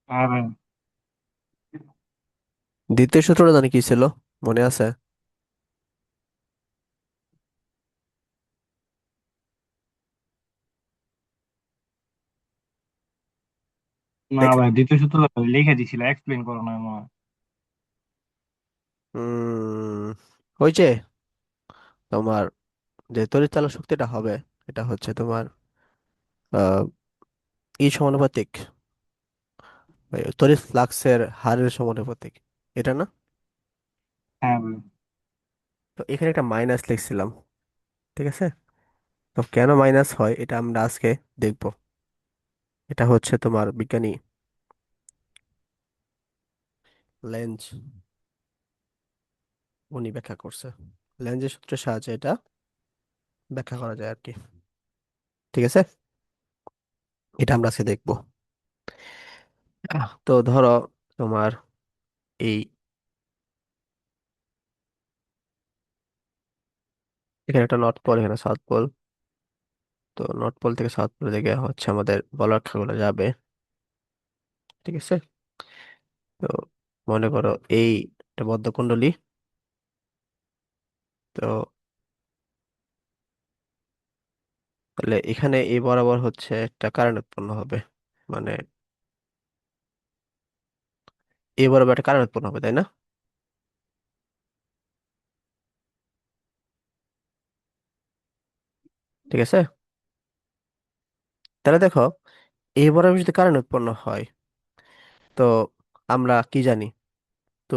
হ্যাঁ ভাই। দ্বিতীয় সূত্রটা জানি কি ছিল, মনে আছে? না দেখ। ভাই, দ্বিতীয় সূত্র লিখে দিছিল, এক্সপ্লেন করো না মনে হয়। উম ওই যে তোমার যে তড়িৎ চালক শক্তিটা হবে, এটা হচ্ছে তোমার আহ ই সমানুপাতিক, ওই তড়িৎ ফ্লাক্সের হারের সমানুপাতিক, এটা না? হ্যাঁ ভাই। তো এখানে একটা মাইনাস লিখছিলাম, ঠিক আছে? তো কেন মাইনাস হয় এটা আমরা আজকে দেখব। এটা হচ্ছে তোমার বিজ্ঞানী লেঞ্জ, উনি ব্যাখ্যা করছে। লেঞ্জের সূত্রের সাহায্যে এটা ব্যাখ্যা করা যায় আর কি। ঠিক আছে, এটা আমরা আজকে দেখবো। তো ধরো তোমার এই এখানে একটা নর্থ পোল, এখানে সাউথ পোল। তো নর্থ পোল থেকে সাউথ পোল দিকে হচ্ছে আমাদের বলয় যাবে, ঠিক আছে? তো মনে করো এই একটা বদ্ধকুণ্ডলী। তো তাহলে এখানে এই বরাবর হচ্ছে একটা কারেন্ট উৎপন্ন হবে, মানে এই বরাবর একটা কারেন্ট উৎপন্ন হবে, তাই না? ঠিক আছে, তাহলে দেখো এই বরাবর যদি কারেন্ট উৎপন্ন হয়, তো আমরা কি জানি? তো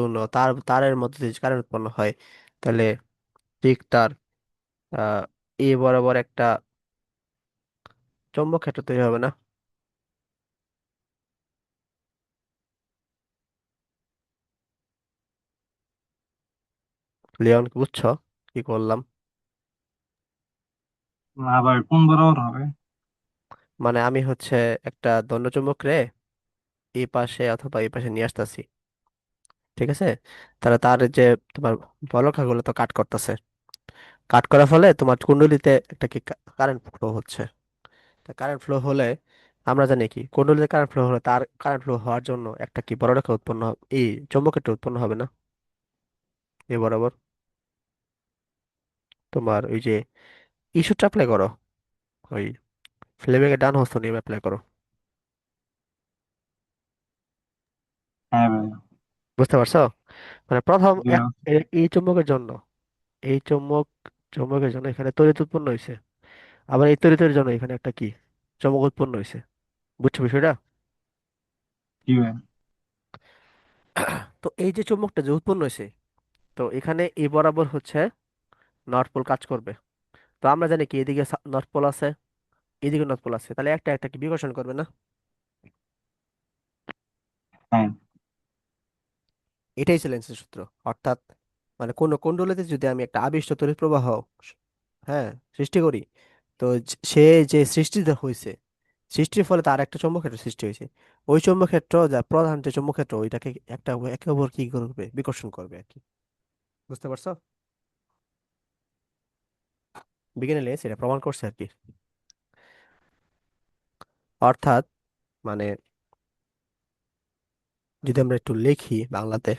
তারের মধ্যে যদি কারেন্ট উৎপন্ন হয়, তাহলে ঠিক তার আহ এই বরাবর একটা চৌম্বক ক্ষেত্র তৈরি হবে না? লিওন, বুঝছো কি করলাম? না ভাই, কোন বরাবর হবে? মানে আমি হচ্ছে একটা দণ্ডচুম্বক রে এই পাশে অথবা এই পাশে নিয়ে আসতেছি, ঠিক আছে? তাহলে তার যে তোমার বলখাগুলো তো কাট করতেছে, কাট করার ফলে তোমার কুণ্ডলিতে একটা কি কারেন্ট ফ্লো হচ্ছে। তা কারেন্ট ফ্লো হলে আমরা জানি কি, কুণ্ডলিতে কারেন্ট ফ্লো হলে তার কারেন্ট ফ্লো হওয়ার জন্য একটা কি বড়রেখা উৎপন্ন হবে, এই চৌম্বক ক্ষেত্র উৎপন্ন হবে না এই বরাবর? তোমার ওই যে ইস্যুটা অ্যাপ্লাই করো, ওই ফ্লেমিং এর ডান হস্ত নিয়ম অ্যাপ্লাই করো। হ্যাঁ ভাই। বুঝতে পারছো? মানে প্রথম বুঝলাম। এই চুম্বকের জন্য, এই চুম্বকের জন্য এখানে তড়িৎ উৎপন্ন হয়েছে, আবার এই তড়িতের জন্য এখানে একটা কি চমক উৎপন্ন হয়েছে। বুঝছো বিষয়টা? কি ভাই? তো এই যে চুম্বকটা যে উৎপন্ন হয়েছে, তো এখানে এই বরাবর হচ্ছে নর্থ পোল কাজ করবে। তো আমরা জানি কি এদিকে নর্থ পোল আছে, এদিকে নর্থ পোল আছে, তাহলে একটা একটা কি বিকর্ষণ করবে না? হ্যাঁ। এটাই ছিল লেন্সের সূত্র। অর্থাৎ মানে কোন কুণ্ডলীতে যদি আমি একটা আবিষ্ট তড়িৎ প্রবাহ হ্যাঁ সৃষ্টি করি, তো সে যে সৃষ্টিটা হয়েছে, সৃষ্টির ফলে তার একটা চৌম্বক ক্ষেত্র সৃষ্টি হয়েছে। ওই চৌম্বক ক্ষেত্র যা প্রধান যে চৌম্বক ক্ষেত্র ওইটাকে একটা একে অপর কি করবে, বিকর্ষণ করবে আর কি। বুঝতে পারছো? বিজ্ঞানী লেন্স এটা প্রমাণ করছে আর কি। অর্থাৎ মানে যদি আমরা একটু লিখি বাংলাতে,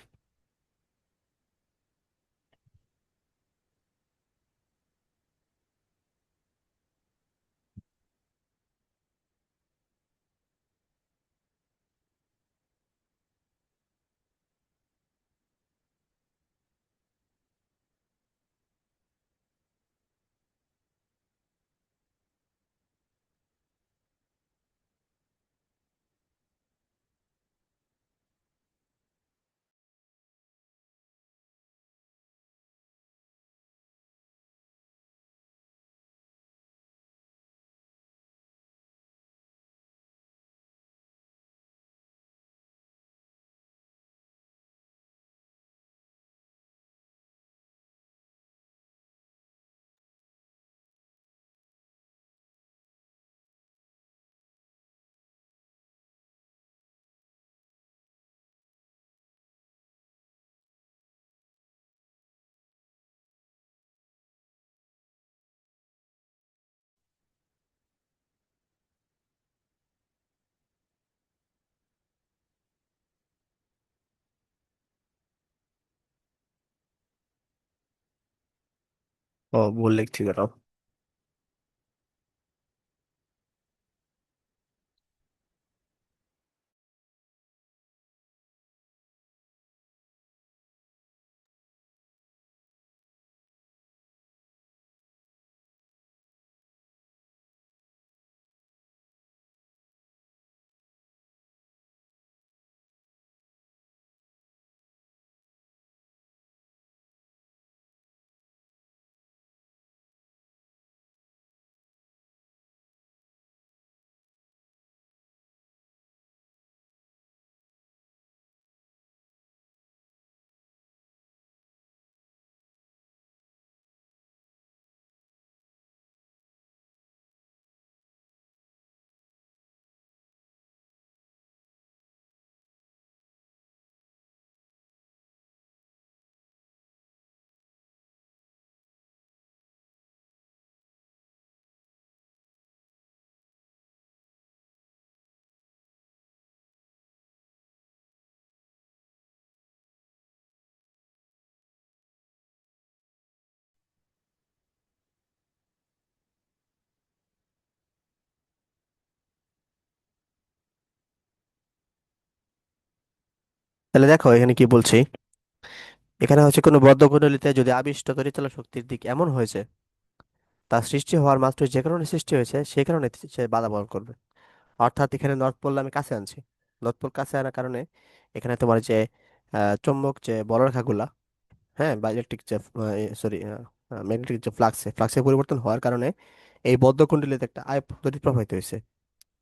ও, ভুল লিখছি দাঁড়াও। তাহলে দেখো এখানে কি বলছি। এখানে হচ্ছে কোনো বদ্ধকুণ্ডলিতে যদি আবিষ্ট তড়িৎচলন শক্তির দিক এমন হয়েছে, তা সৃষ্টি হওয়ার মাত্র যে কারণে সৃষ্টি হয়েছে সেই কারণে সে বাধা বহন করবে। অর্থাৎ এখানে নর্থ পোল আমি কাছে আনছি। নর্থ পোল কাছে আনার কারণে এখানে তোমার যে চৌম্বক যে বলরেখাগুলা, হ্যাঁ, বা ইলেকট্রিক যে, সরি, ম্যাগনেটিক যে ফ্লাক্সের পরিবর্তন হওয়ার কারণে এই বদ্ধকুণ্ডলীতে একটা আয় তড়িৎ প্রবাহিত হয়েছে।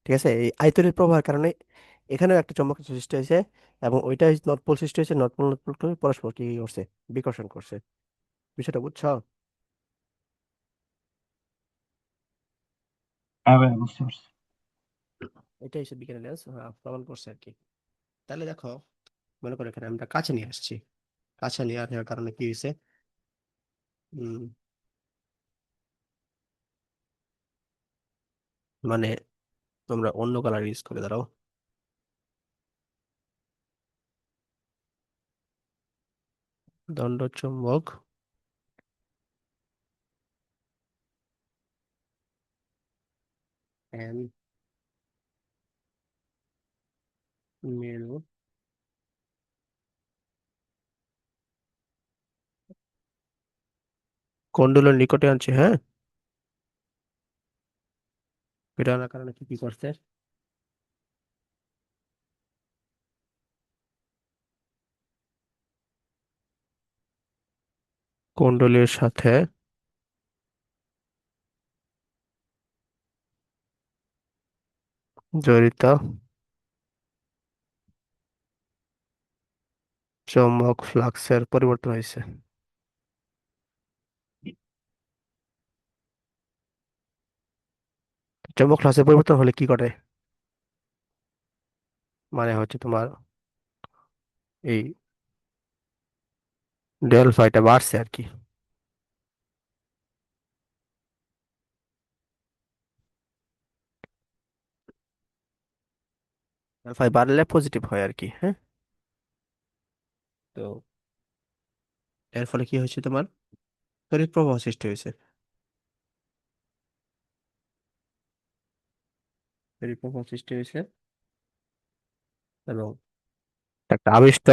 ঠিক আছে, এই আয় তড়িৎ প্রবাহের কারণে এখানেও একটা চৌম্বক সৃষ্টি হয়েছে, এবং ওইটাই নর্থ পোল সৃষ্টি হয়েছে। নর্থ পোল পরস্পর কি করছে, বিকর্ষণ করছে। বিষয়টা বুঝছো? হ্যাঁ ভাই, বুঝতে পারছি। এটাই হচ্ছে বিজ্ঞানের লেন্স প্রমাণ করছে আর কি। তাহলে দেখো, মনে করো এখানে আমরা কাছে নিয়ে আসছি। কাছে নিয়ে আসার কারণে কি হয়েছে? উম, মানে তোমরা অন্য কালার ইউজ করে দাঁড়াও। দণ্ড চুম্বক and মেরু কোন্ডলের নিকটে আনছে, হ্যাঁ। এটা আনার কারণে কি কি করছে? কুণ্ডলীর সাথে জড়িত চৌম্বক ফ্লাক্সের পরিবর্তন হয়েছে। চৌম্বক ফ্লাক্সের পরিবর্তন হলে কি করে? মানে হচ্ছে তোমার এই ডেল ফাইটা বাড়ছে আর কি। ডেল ফাই বাড়লে পজিটিভ হয় আর কি, হ্যাঁ। তো এর ফলে কি হয়েছে তোমার? তড়িৎ প্রবাহ সৃষ্টি হয়েছে। তড়িৎ প্রবাহ সৃষ্টি হয়েছে, এবং একটা আবিষ্ট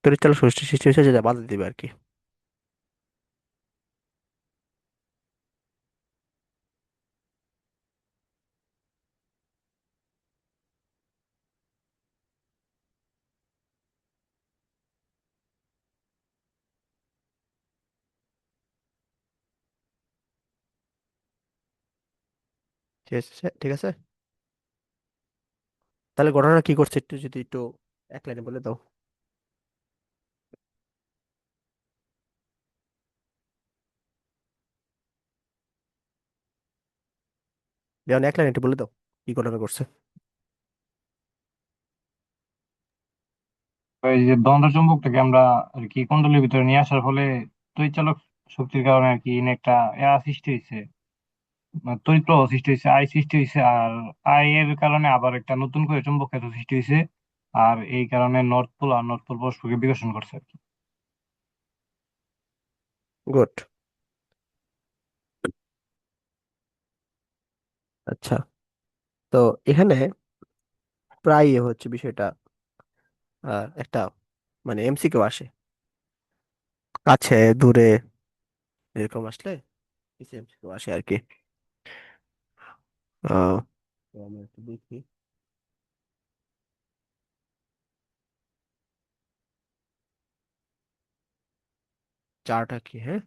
তড়িৎচালক সৃষ্টি হয়েছে, যেটা বাধা দিবে আর কি। ঠিক আছে, ঠিক আছে। তাহলে ঘটনা কি করছে একটু যদি একটু এক লাইনে বলে দাও। যেমন এক লাইনে একটু বলে দাও কি ঘটনা করছে। এই যে দ্বন্দ্ব চুম্বকটাকে আমরা আর কি কুণ্ডলীর ভিতরে নিয়ে আসার ফলে তড়িৎচালক শক্তির কারণে আর কি একটা সৃষ্টি হয়েছে, মানে তড়িৎ প্রবাহ সৃষ্টি হয়েছে, আই সৃষ্টি হয়েছে। আর আই এর কারণে আবার একটা নতুন করে চুম্বক ক্ষেত্র সৃষ্টি হয়েছে। আর এই কারণে নর্থ পোল পরস্পরকে বিকর্ষণ করছে আর কি। গুড। আচ্ছা, তো এখানে প্রায় হচ্ছে বিষয়টা একটা মানে এমসিকিউ আসে, কাছে দূরে এরকম আসলে কিছু এমসিকিউ আসে আর কি। তো আমরা একটু দেখি চারটা কি। হ্যাঁ,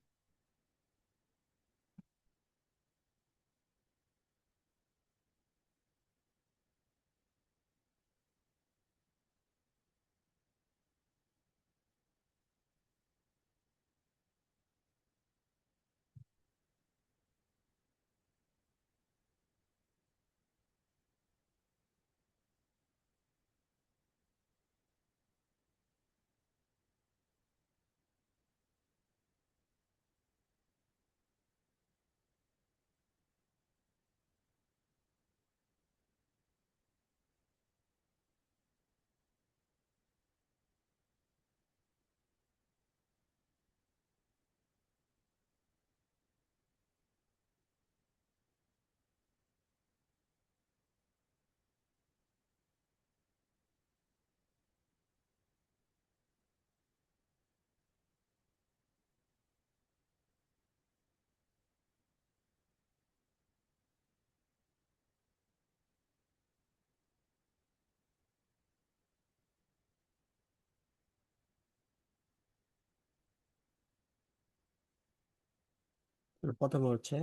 প্রথমে হচ্ছে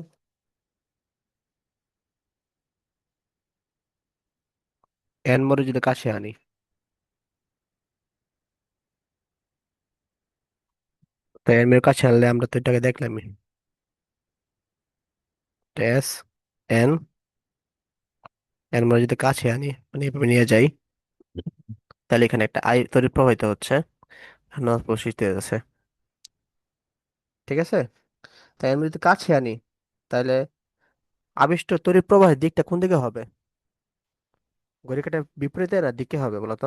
এন মরে যদি কাছে আনি, তো এন মরে কাছে আনলে আমরা তো এটাকে দেখলামই, এস এন, এন মরে যদি কাছে আনি মানে এভাবে নিয়ে যাই, তাহলে এখানে একটা আই তড়িৎ প্রবাহিত হচ্ছে, নর্থ পোল সৃষ্টি হয়ে যাচ্ছে। ঠিক আছে, তাই আমি যদি কাছে আনি, তাহলে আবিষ্ট তড়িৎ প্রবাহের দিকটা কোন দিকে হবে? ঘড়ি কাঁটার বিপরীতে না দিকে হবে বলতো?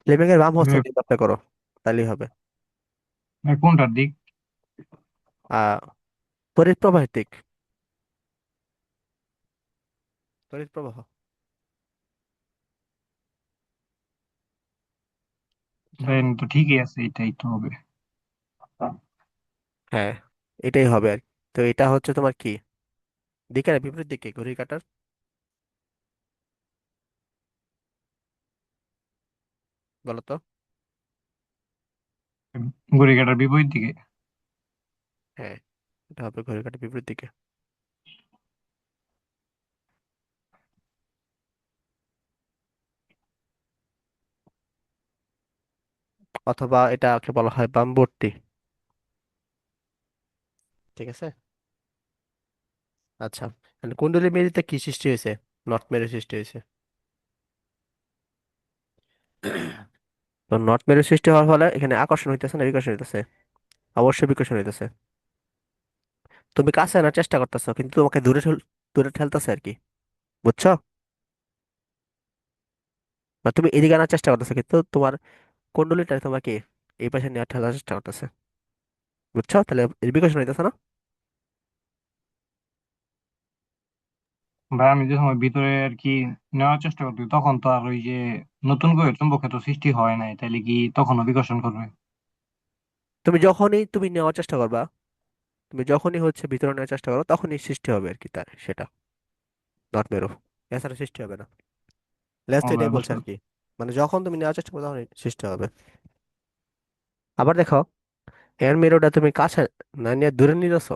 লেবেগের বাম হস্ত এ, দিয়ে যাত্রা করো, তাহলেই হবে। কোনটার দিক? আহ তড়িৎ প্রবাহের দিক, তড়িৎ প্রবাহ। আচ্ছা, দেন তো ঠিকই আছে, এটাই তো হবে। হ্যাঁ, এটাই হবে আর কি। তো এটা হচ্ছে তোমার কি দিকে না বিপরীত দিকে ঘড়ি কাঁটার? বলতো। ঘড়ি কাঁটার বিপরীত দিকে। হ্যাঁ, এটা হবে ঘড়ি কাঁটার বিপরীত দিকে। অথবা এটাকে বলা হয় বামবর্তী। ঠিক আছে। আচ্ছা, কুণ্ডলী মেরুতে কি সৃষ্টি হয়েছে? নর্থ মেরু সৃষ্টি হয়েছে। তো নর্থ মেরু সৃষ্টি হওয়ার ফলে এখানে আকর্ষণ হইতেছে না বিকর্ষণ হইতেছে? অবশ্যই বিকর্ষণ হইতেছে। তুমি কাছে আনার চেষ্টা করতেছো কিন্তু তোমাকে দূরে ঠেলতেছে আর কি, বুঝছো? বা তুমি এদিকে আনার চেষ্টা করতেছো কিন্তু তোমার কুণ্ডলীটা তোমাকে এই পাশে নেওয়ার ঠেলার চেষ্টা করতেছে, বুঝছো? তাহলে এর বিকর্ষণ হইতেছে না? ভাই আমি যখন ওই ভিতরে আর কি নেওয়ার চেষ্টা করছি, তখন তো আর ওই যে নতুন করে চুম্বক ক্ষেত্র সৃষ্টি হয় নাই, তাইলে কি তখনও বিকর্ষণ করবে? তুমি যখনই তুমি নেওয়ার চেষ্টা করবা, তুমি যখনই হচ্ছে ভিতরে নেওয়ার চেষ্টা করো তখনই সৃষ্টি হবে আর কি, তার সেটা নর্থ মেরু, এছাড়া সৃষ্টি হবে না। লেন্স ও তো ভাই এটাই বলছে বুঝতে আর কি, পারছি। মানে যখন তুমি নেওয়ার চেষ্টা করো তখনই সৃষ্টি হবে। আবার দেখো, এর মেরুটা তুমি কাছে না নিয়ে দূরে নিয়ে যাচ্ছ,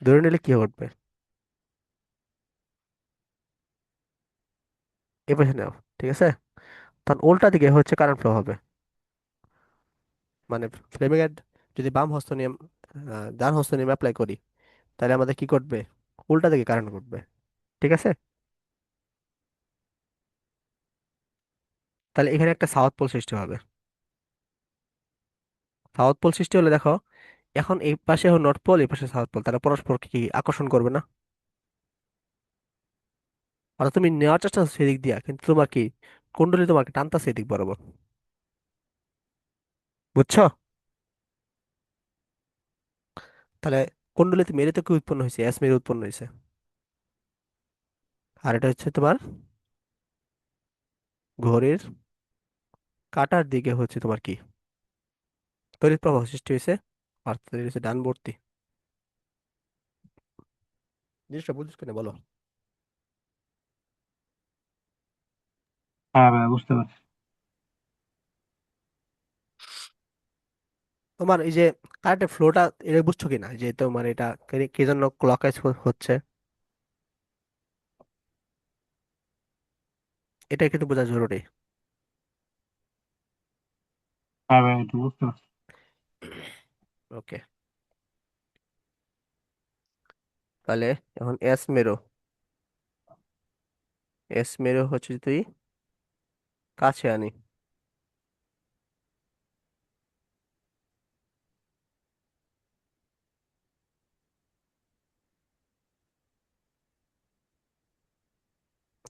দূরে নিলে কি ঘটবে? এ পাশে নাও, ঠিক আছে? তখন উল্টা দিকে হচ্ছে কারেন্ট ফ্লো হবে, মানে ফ্লেমিং এর যদি বাম হস্ত নিয়ম ডান হস্ত নিয়ম অ্যাপ্লাই করি, তাহলে আমাদের কি ঘটবে? উল্টা দিকে কারেন্ট ঘটবে। ঠিক আছে, তাহলে এখানে একটা সাউথ পোল সৃষ্টি হবে। সাউথ পোল সৃষ্টি হলে দেখো, এখন এই পাশে নর্থ পোল, এই পাশে সাউথ পোল, তারা পরস্পরকে কি আকর্ষণ করবে না? অর্থাৎ তুমি নেওয়ার চেষ্টা করছো সেদিক দিয়া, কিন্তু তোমার কি কুণ্ডলী তোমাকে টানতাছে এদিক বরাবর। বুঝছো? তাহলে কুণ্ডলিতে মেরু থেকে উৎপন্ন হয়েছে, এস মেরু উৎপন্ন হয়েছে। আর এটা হচ্ছে তোমার ঘড়ির কাঁটার দিকে হচ্ছে তোমার কি তড়িৎ প্রবাহ সৃষ্টি হয়েছে, আর তৈরি হয়েছে ডানবর্তী। জিনিসটা বুঝছো কিনা বলো? হ্যাঁ ভাই, বুঝতে পারছি। তোমার এই যে কারেন্টের ফ্লোটা, এটা বুঝছো কিনা যে তোমার এটা কি জন্য ক্লকওয়াইজ হচ্ছে? এটা কিন্তু বোঝা জরুরি। হ্যাঁ ভাই, একটু বুঝতে পারছি। ওকে, তাহলে এখন এস মেরু, এস মেরু হচ্ছে যদি কাছে আনি,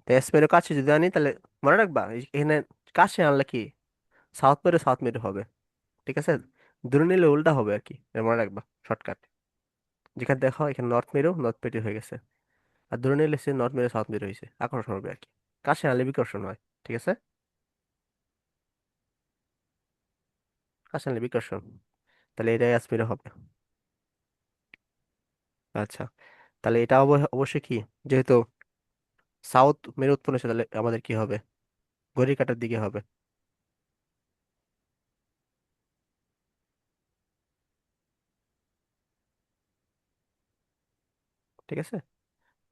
তো এস মেরু কাছে যদি আনি তাহলে মনে রাখবা এখানে কাছে আনলে কি সাউথ মেরু সাউথ মেরু হবে, ঠিক আছে? দূরে নিলে উল্টা হবে আর কি, এটা মনে রাখবা শর্টকাট। যেখানে দেখো এখানে নর্থ মেরু নর্থ মেরু হয়ে গেছে, আর দূরে নিলে সে নর্থ মেরু সাউথ মেরু হয়েছে, আকর্ষণ হবে আর কি। কাছে আনলে বিকর্ষণ হয়, ঠিক আছে? কাছে আনলে বিকর্ষণ, তাহলে এটাই এস মেরু হবে। আচ্ছা, তাহলে এটা অবশ্যই কি, যেহেতু সাউথ মেরু উৎপন্ন হয়েছে তাহলে আমাদের কি হবে, ঘড়ির কাঁটার দিকে হবে, ঠিক আছে?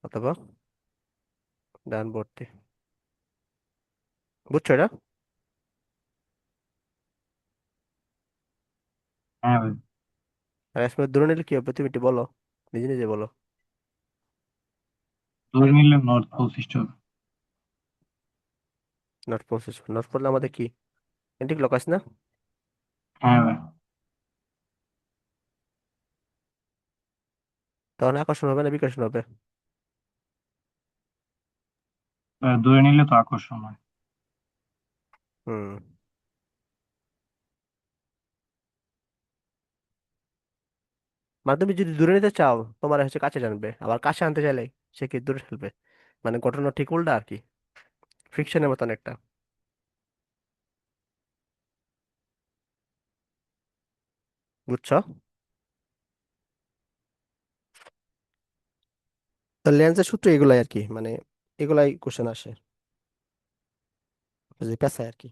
অথবা ডানবর্তী। বুঝছো এটা? হ্যাঁ ভাই। আর এস মেরু দূরে নিলে কি হবে তুমি একটু বলো, নিজে নিজে বলো। ধরে নিলে নর্থ পোল সৃষ্টি হবে। নর্থ পোল, নর্থ পোল আমাদের কি এন্টি ক্লকওয়াইজ না? হ্যাঁ ভাই। তখন আকর্ষণ হবে না বিকর্ষণ হবে? ধরে নিলে তো আকর্ষণ হয়। হুম, মানে তুমি যদি দূরে নিতে চাও তোমার হচ্ছে কাছে টানবে, আবার কাছে আনতে চাইলে সে কি দূরে ঠেলবে। মানে ঘটনা ঠিক উল্টা আর কি, ফ্রিকশনের মতন একটা। বুঝছো? তো লেন্সের সূত্র এগুলাই আর কি, মানে এগুলাই কোশ্চেন আসে, যে পেঁচায় আর কি।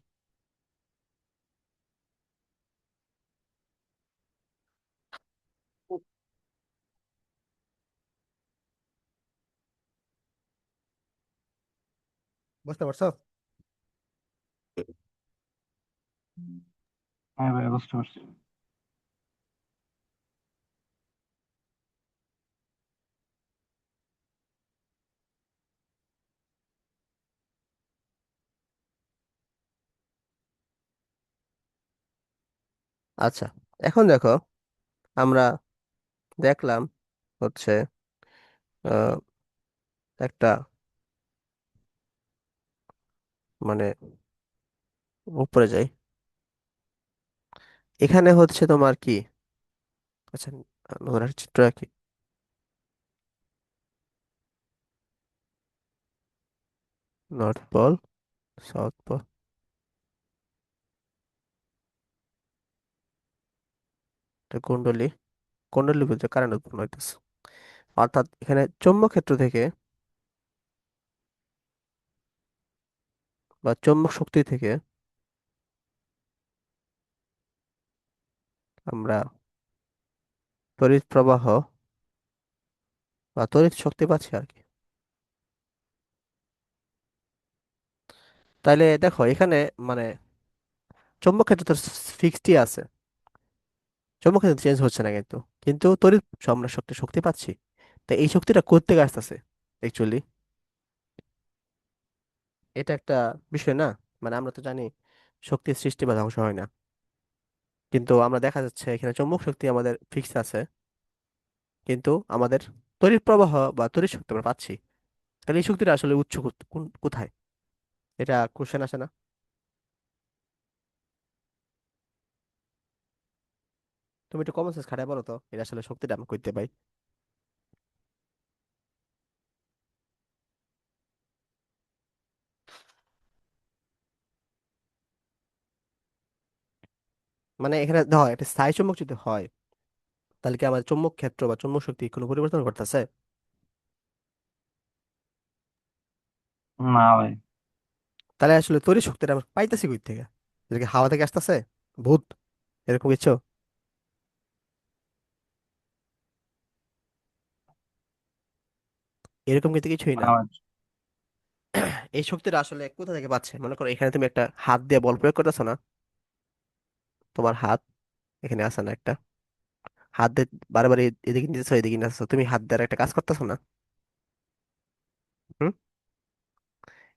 বুঝতে পারছো? হ্যাঁ ভাই, বুঝতে পারছি। আচ্ছা, এখন দেখো, আমরা দেখলাম হচ্ছে আহ, একটা মানে উপরে যাই, এখানে হচ্ছে তোমার কি, আচ্ছা নতুন একটা চিত্র আঁকি। নর্থ পোল, সাউথ পোল, এটা কুণ্ডলী, কুণ্ডলী বলতে কারেন্ট উৎপন্ন হইতেছে, অর্থাৎ এখানে চৌম্বক ক্ষেত্র থেকে বা চৌম্বক শক্তি থেকে আমরা তড়িৎ প্রবাহ বা তড়িৎ শক্তি পাচ্ছি আর কি। তাইলে দেখো এখানে মানে চৌম্বক ক্ষেত্র তো ফিক্সডই আছে, চৌম্বক ক্ষেত্র চেঞ্জ হচ্ছে না, কিন্তু কিন্তু তড়িৎ আমরা শক্তি শক্তি পাচ্ছি। তো এই শক্তিটা কোত্থেকে আসতেছে অ্যাকচুয়ালি, এটা একটা বিষয় না? মানে আমরা তো জানি শক্তির সৃষ্টি বা ধ্বংস হয় না, কিন্তু আমরা দেখা যাচ্ছে এখানে চৌম্বক শক্তি আমাদের ফিক্স আছে, কিন্তু আমাদের তড়িৎ প্রবাহ বা তড়িৎ শক্তি আমরা পাচ্ছি। তাহলে এই শক্তিটা আসলে উৎস কোথায়, এটা কোশ্চেন আসে না? তুমি একটু কমন সেন্স খাটাই বলো তো এটা আসলে শক্তিটা আমি করতে পাই। মানে এখানে দেখো একটা স্থায়ী চুম্বক যদি হয় তাহলে কি আমার চুম্বক ক্ষেত্র বা চুম্বক শক্তি কোনো পরিবর্তন করতেছে? না ভাই। তাহলে আসলে তড়িৎ শক্তিটা আমরা পাইতেছি কই থেকে? এটা কি হাওয়া থেকে আসতেছে? ভূত এরকম কিছু? এরকম কিন্তু কিছুই না না। ভাই। এই শক্তিটা আসলে কোথা থেকে পাচ্ছে? মনে করো এখানে তুমি একটা হাত দিয়ে বল প্রয়োগ করতেছো না? তোমার হাত এখানে আছে না একটা, হাত দিয়ে বারে বারে এদিকে নিতেছো এদিকে নিতেছো, তুমি হাত দিয়ে একটা কাজ করতেছো না? হুম?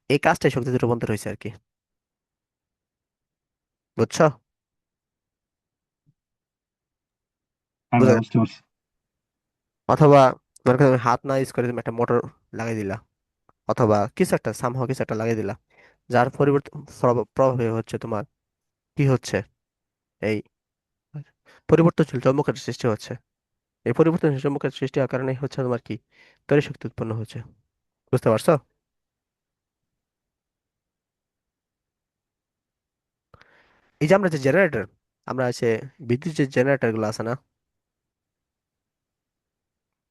এই কাজটাই শক্তিতে রূপান্তর হয়েছে আর কি। বুঝছো? হ্যাঁ বুঝা ভাই, গেছে? বুঝতে পারছি। অথবা মনে করো তুমি হাত না ইউজ করে তুমি একটা মোটর লাগাই দিলা, অথবা কিছু একটা সামহাও কিছু একটা লাগিয়ে দিলা, যার পরিবর্তন প্রভাবে হচ্ছে তোমার কি হচ্ছে, এই পরিবর্তনশীল চৌম্বকের সৃষ্টি হচ্ছে। এই পরিবর্তনশীল চৌম্বকের সৃষ্টি হওয়ার কারণে হচ্ছে তোমার কি তড়িৎ শক্তি উৎপন্ন হচ্ছে। বুঝতে পারছো? এই যে আমরা যে জেনারেটর, আমরা আছে বিদ্যুৎ যে জেনারেটর গুলো আছে না,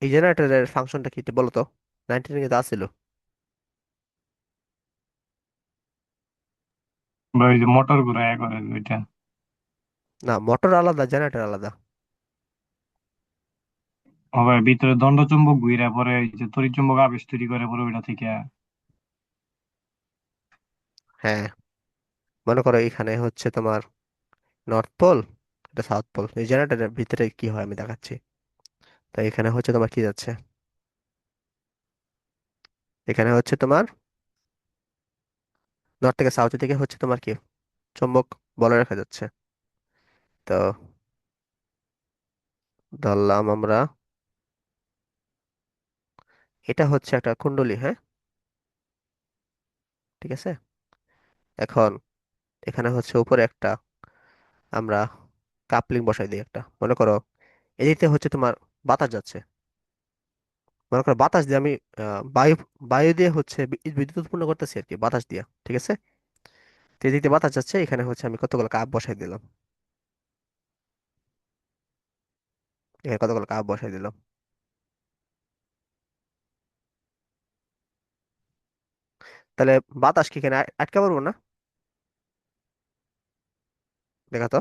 এই জেনারেটরের ফাংশনটা কি একটু বলো তো? 19 কিন্তু আসছিল। ভাই ওই যে মোটর গুলো করে ওইটা। না, মোটর আলাদা, জেনারেটর আলাদা। ও ভাই, ভিতরে দণ্ড চুম্বক ঘুরে পরে এই যে তড়িৎ চুম্বক আবেশ তৈরি করে পরে ওইটা থেকে। হ্যাঁ, মনে করো এখানে হচ্ছে তোমার নর্থ পোল, এটা সাউথ পোল। এই জেনারেটরের ভিতরে কি হয় আমি দেখাচ্ছি। তো এখানে হচ্ছে তোমার কি যাচ্ছে, এখানে হচ্ছে তোমার নর্থ থেকে সাউথ থেকে হচ্ছে তোমার কি চুম্বক বলে রাখা যাচ্ছে। তো ধরলাম আমরা এটা হচ্ছে একটা কুণ্ডলী, হ্যাঁ, ঠিক আছে। এখন এখানে হচ্ছে উপরে একটা আমরা কাপলিং বসাই দিই একটা, মনে করো এদিকে হচ্ছে তোমার বাতাস যাচ্ছে, মনে করো বাতাস দিয়ে আমি বায়ু বায়ু দিয়ে হচ্ছে বিদ্যুৎ উৎপন্ন করতেছি আর কি বাতাস দিয়ে, ঠিক আছে। তো এদিক দিয়ে বাতাস যাচ্ছে, এখানে হচ্ছে আমি কতগুলো কাপ বসাই দিলাম, এখানে কতগুলো কাপ বসাই দিলাম। তাহলে বাতাস কি এখানে আটকা পড়বো না? দেখা তো,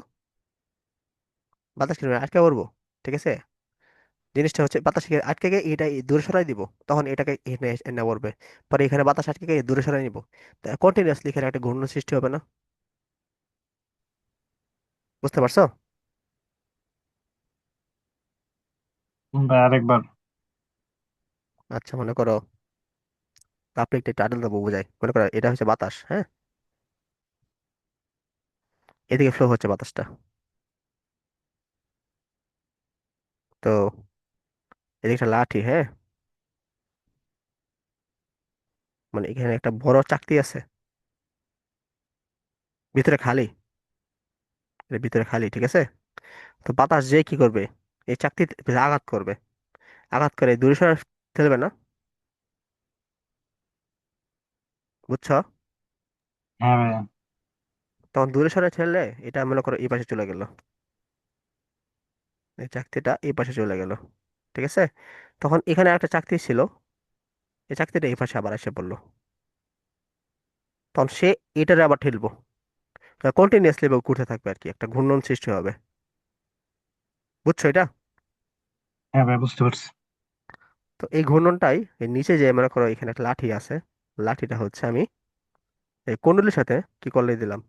বাতাস কি এখানে আটকা পড়বো? ঠিক আছে। জিনিসটা হচ্ছে বাতাস কি আটকে গিয়ে এটা দূরে সরাই দিব, তখন এটাকে এখানে এনে পড়বে, পরে এখানে বাতাস আটকে গিয়ে দূরে সরাই নিব, কন্টিনিউয়াসলি এখানে একটা ঘূর্ণন সৃষ্টি হবে না? বুঝতে পারছো? ভাই আরেকবার। আচ্ছা, মনে করো আপনি একটা টার্টেল দেবো বোঝাই, মনে করো এটা হচ্ছে বাতাস, হ্যাঁ, এদিকে ফ্লো হচ্ছে বাতাসটা। তো এদিকে একটা লাঠি, হ্যাঁ, মানে এখানে একটা বড় চাকতি আছে, ভিতরে খালি, এর ভিতরে খালি, ঠিক আছে। তো বাতাস যে কি করবে, এই চাকতিতে আঘাত করবে, আঘাত করে দূরে সরে ফেলবে না? বুঝছো? হ্যাঁ ভাই। তখন দূরে সরে ঠেললে এটা মনে করো এই পাশে চলে গেল, এই চাকতিটা এই পাশে চলে গেল, ঠিক আছে। তখন এখানে একটা চাকতি ছিল, এই চাকতিটা এই পাশে আবার এসে পড়লো, তখন সে এটারে আবার ঠেলবো, কন্টিনিউয়াসলি ঘুরতে থাকবে আর কি, একটা ঘূর্ণন সৃষ্টি হবে। বুঝছো এটা? হ্যাঁ ভাই, বুঝতে পারছি। তো এই ঘূর্ণনটাই এর নিচে যে মনে করো এখানে একটা লাঠি আছে, লাঠিটা হচ্ছে আমি এই কুণ্ডলীর সাথে কি করলে দিলাম,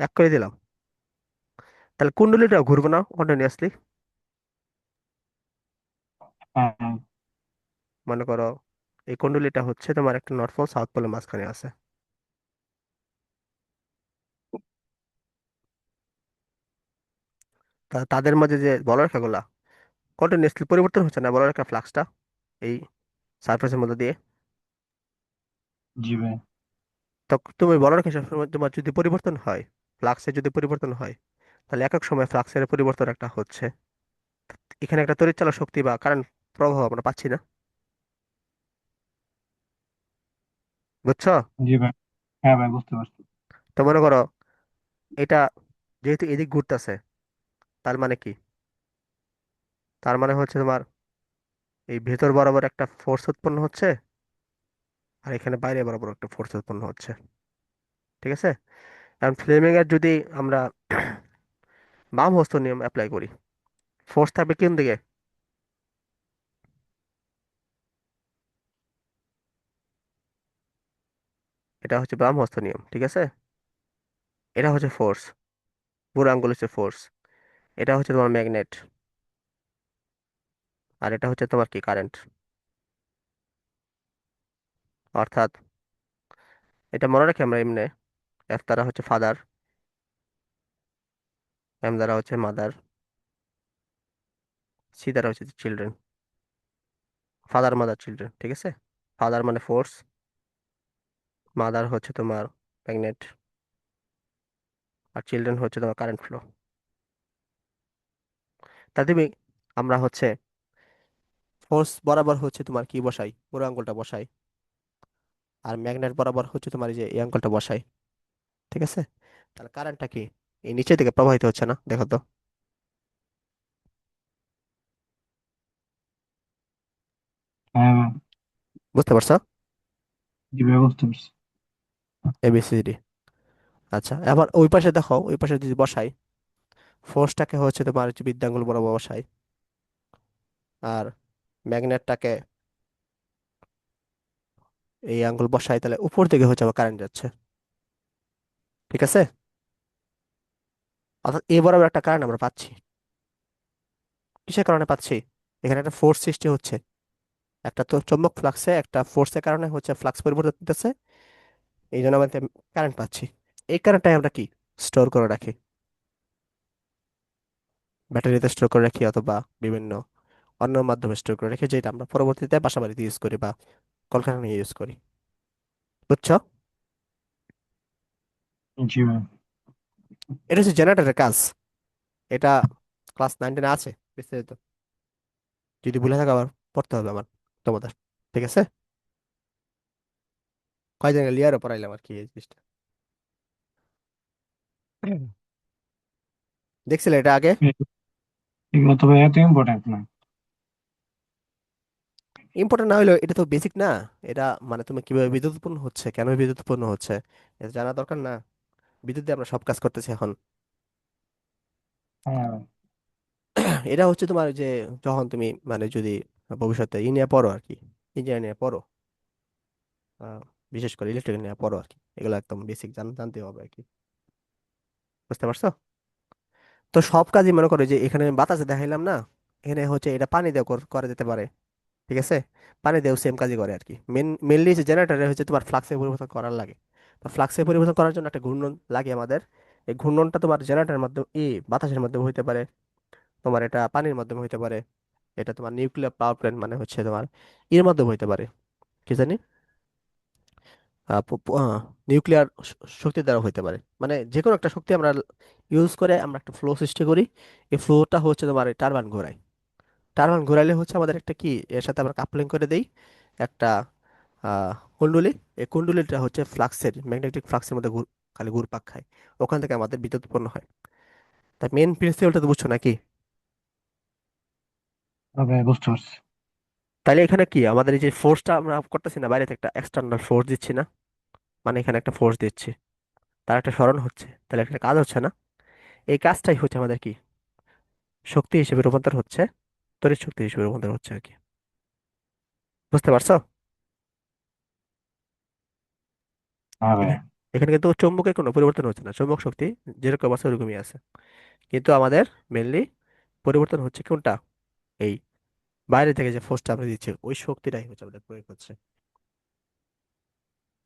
এক করে দিলাম, তাহলে কুণ্ডলীটা ঘুরবো না কন্টিনিউয়াসলি? হ্যাঁ হ্যাঁ। মনে করো এই কুণ্ডলীটা হচ্ছে তোমার একটা নর্থ পোল সাউথ পোলের মাঝখানে আছে, তা তাদের মাঝে যে বলরেখাগুলা কন্টিনিউয়াসলি পরিবর্তন হচ্ছে না বলরেখা ফ্লাক্সটা এই সারফেসের মধ্যে দিয়ে। জি ভাই। তো তুমি বলরেখা সবসময় তোমার যদি পরিবর্তন হয়, ফ্লাক্সে যদি পরিবর্তন হয়, তাহলে একক সময় ফ্লাক্সের পরিবর্তন একটা হচ্ছে। এখানে একটা তড়িৎচালক শক্তি বা কারেন্ট প্রবাহ আমরা পাচ্ছি না, বুঝছো? জি ভাই। হ্যাঁ ভাই, বুঝতে পারছি। তো মনে করো এটা যেহেতু এদিক ঘুরতেছে, তার মানে কি? তার মানে হচ্ছে তোমার এই ভেতর বরাবর একটা ফোর্স উৎপন্ন হচ্ছে, আর এখানে বাইরে বরাবর একটা ফোর্স উৎপন্ন হচ্ছে। ঠিক আছে? কারণ ফ্লেমিং এর যদি আমরা বাম হস্ত নিয়ম অ্যাপ্লাই করি, ফোর্স থাকবে কোন দিকে? এটা হচ্ছে বাম হস্ত নিয়ম, ঠিক আছে? এটা হচ্ছে ফোর্স, বুড়ো আঙ্গুল হচ্ছে ফোর্স। এটা হচ্ছে তোমার ম্যাগনেট, আর এটা হচ্ছে তোমার কি, কারেন্ট। অর্থাৎ এটা মনে রাখি আমরা এমনি, এফ দ্বারা হচ্ছে ফাদার, এম দ্বারা হচ্ছে মাদার, সি দ্বারা হচ্ছে চিলড্রেন। ফাদার মাদার চিলড্রেন, ঠিক আছে? ফাদার মানে ফোর্স, মাদার হচ্ছে তোমার ম্যাগনেট, আর চিলড্রেন হচ্ছে তোমার কারেন্ট ফ্লো। তা তুমি, আমরা হচ্ছে ফোর্স বরাবর হচ্ছে তোমার কি বসাই, বুড়ো আঙ্গুলটা বসাই, আর ম্যাগনেট বরাবর হচ্ছে তোমার এই যে এই আঙ্গুলটা বসাই। ঠিক আছে? তাহলে কারেন্টটা কি এই নিচের দিকে প্রবাহিত হচ্ছে না, দেখো তো। হ্যাঁ ভাই। বুঝতে পারছো? জি ভাই, বুঝতে পারছি। এবিসিডি। আচ্ছা, এবার ওই পাশে দেখো, ওই পাশে যদি বসাই, ফোর্সটাকে হচ্ছে তোমার হচ্ছে বৃদ্ধাঙ্গুল বরাবর বসাই, আর ম্যাগনেটটাকে এই আঙ্গুল বসাই, তাহলে উপর দিকে হচ্ছে আবার কারেন্ট যাচ্ছে। ঠিক আছে? অর্থাৎ এ বরাবর একটা কারেন্ট আমরা পাচ্ছি। কিসের কারণে পাচ্ছি? এখানে একটা ফোর্স সৃষ্টি হচ্ছে, একটা তো চৌম্বক ফ্লাক্সে একটা ফোর্সের কারণে হচ্ছে ফ্লাক্স পরিবর্তন হতেছে, এই জন্য আমরা কারেন্ট পাচ্ছি। এই কারেন্টটাই আমরা কি স্টোর করে রাখি, ব্যাটারিতে স্টোর করে রাখি, অথবা বিভিন্ন অন্য মাধ্যমে স্টোর করে রাখি, যেটা আমরা পরবর্তীতে বাসা বাড়িতে ইউজ করি বা কলকারখানায় ইউজ করি। বুঝছো? জি ভাই। এটা হচ্ছে জেনারেটরের কাজ। এটা ক্লাস 9-10 আছে বিস্তারিত, যদি ভুলে থাকো আবার পড়তে হবে আমার, তোমাদের। ঠিক আছে? কয়দিন লিয়ারও পড়াইলাম আর কি এই জিনিসটা। দেখছিলে এটা আগে? এগুলো তো ভাই এত ইম্পর্টেন্ট না। ইম্পর্টেন্ট না হলেও এটা তো বেসিক না? এটা মানে তুমি কিভাবে বিদ্যুৎ উৎপন্ন হচ্ছে, কেন বিদ্যুৎ উৎপন্ন হচ্ছে, এটা জানা দরকার না? বিদ্যুৎ দিয়ে আমরা সব কাজ করতেছি এখন। হ্যাঁ ভাই। এটা হচ্ছে তোমার যে যখন তুমি মানে যদি ভবিষ্যতে ই নিয়ে পড়ো আর কি, ইঞ্জিনিয়ার নিয়ে পড়ো, আহ, বিশেষ করে ইলেকট্রিক্যাল নিয়ে পড়ো আর কি, এগুলো একদম বেসিক জানতে হবে আর কি। বুঝতে পারছো? তো সব কাজই মনে করো যে এখানে আমি বাতাসে দেখাইলাম না, এখানে হচ্ছে এটা পানি দিয়ে করা যেতে পারে। ঠিক আছে? পানি দিয়েও সেম কাজই করে আর কি। মেনলি যে জেনারেটরে হচ্ছে তোমার ফ্লাক্সের পরিবর্তন করার লাগে। তো ফ্লাক্সের পরিবর্তন করার জন্য একটা ঘূর্ণন লাগে আমাদের। এই ঘূর্ণনটা তোমার জেনারেটরের মাধ্যমে বাতাসের মাধ্যমে হইতে পারে, তোমার এটা পানির মাধ্যমে হইতে পারে, এটা তোমার নিউক্লিয়ার পাওয়ার প্ল্যান্ট মানে হচ্ছে তোমার এর মাধ্যমে হইতে পারে, কি জানি, নিউক্লিয়ার শক্তি দ্বারা হইতে পারে। মানে যে কোনো একটা শক্তি আমরা ইউজ করে আমরা একটা ফ্লো সৃষ্টি করি। এই ফ্লোটা হচ্ছে তোমার টারবাইন ঘোরায়। টারবাইন ঘোরাইলে হচ্ছে আমাদের একটা কি, এর সাথে আমরা কাপলিং করে দেই একটা কুণ্ডলী। এই কুণ্ডলীটা হচ্ছে ফ্লাক্সের, ম্যাগনেটিক ফ্লাক্সের মধ্যে খালি ঘুরপাক খায়, ওখান থেকে আমাদের বিদ্যুৎ উৎপন্ন হয়। তাই মেন প্রিন্সিপালটা তো বুঝছো নাকি? হ্যাঁ ভাই, বুঝতে পারছি। তাইলে এখানে কি আমাদের এই যে ফোর্সটা আমরা করতেছি না, বাইরে থেকে একটা এক্সটার্নাল ফোর্স দিচ্ছি না, মানে এখানে একটা ফোর্স দিচ্ছি, তার একটা সরণ হচ্ছে, তাহলে একটা কাজ হচ্ছে না? এই কাজটাই হচ্ছে আমাদের কি শক্তি হিসেবে রূপান্তর হচ্ছে, তড়িৎ শক্তি হিসেবে রূপান্তর হচ্ছে আর কি। বুঝতে পারছো? হ্যাঁ ভাই। এখানে এখানে কিন্তু চৌম্বকের কোনো পরিবর্তন হচ্ছে না, চৌম্বক শক্তি যেরকম আছে ওরকমই আছে। কিন্তু আমাদের মেনলি পরিবর্তন হচ্ছে কোনটা, এই বাইরে থেকে যে ফোর্সটা আমরা দিচ্ছি ওই শক্তিটাই হচ্ছে আমাদের প্রয়োগ হচ্ছে।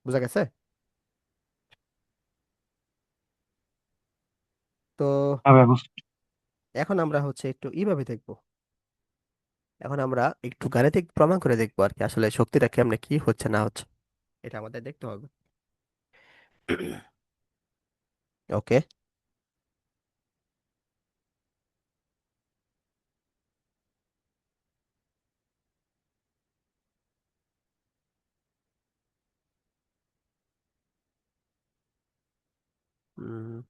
বুঝা গেছে? তো হ্যাঁ ভাই, এখন আমরা হচ্ছে একটু এইভাবে দেখবো, এখন আমরা একটু গাণিতিক প্রমাণ করে দেখবো আর কি, আসলে শক্তিটা কেমনে কি হচ্ছে না হচ্ছে, এটা আমাদের দেখতে হবে। ওকে। উম,